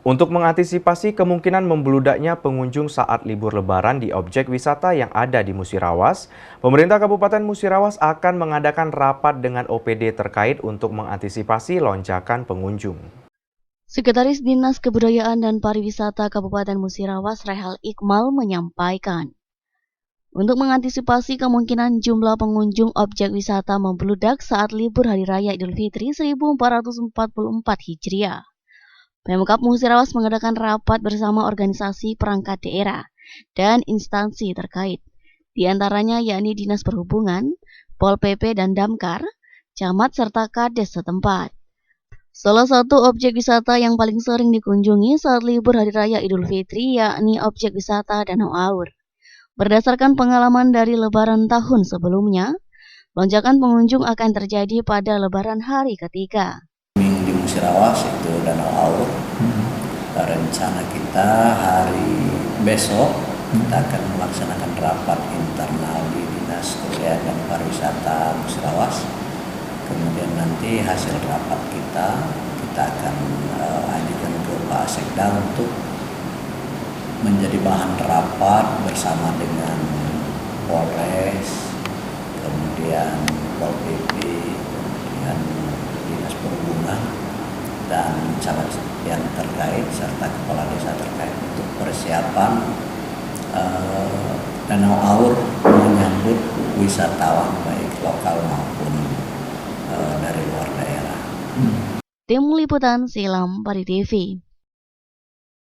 Untuk mengantisipasi kemungkinan membludaknya pengunjung saat libur lebaran di objek wisata yang ada di Musirawas, pemerintah Kabupaten Musirawas akan mengadakan rapat dengan OPD terkait untuk mengantisipasi lonjakan pengunjung. Sekretaris Dinas Kebudayaan dan Pariwisata Kabupaten Musirawas Rehal Iqmal menyampaikan, untuk mengantisipasi kemungkinan jumlah pengunjung objek wisata membludak saat libur Hari Raya Idul Fitri 1444 Hijriah. Pemkab Musirawas mengadakan rapat bersama organisasi perangkat daerah dan instansi terkait, di antaranya yakni Dinas Perhubungan, Pol PP dan Damkar, camat serta kades setempat. Salah satu objek wisata yang paling sering dikunjungi saat libur Hari Raya Idul Fitri yakni objek wisata Danau Aur. Berdasarkan pengalaman dari Lebaran tahun sebelumnya, lonjakan pengunjung akan terjadi pada Lebaran hari ketiga. Di Musirawas itu Danau Aur. Rencana kita hari besok kita akan melaksanakan rapat internal di Dinas Kebudayaan dan Pariwisata Musirawas. Kemudian nanti hasil rapat kita akan ajukan ke Pak Sekda untuk menjadi bahan rapat bersama dengan Polres, kemudian Pol PP, kemudian Dinas Perhubungan dan camat yang terkait serta kepala desa terkait untuk persiapan Danau Aur menyambut wisatawan baik lokal maupun dari luar daerah. Tim Liputan Silam Pari TV.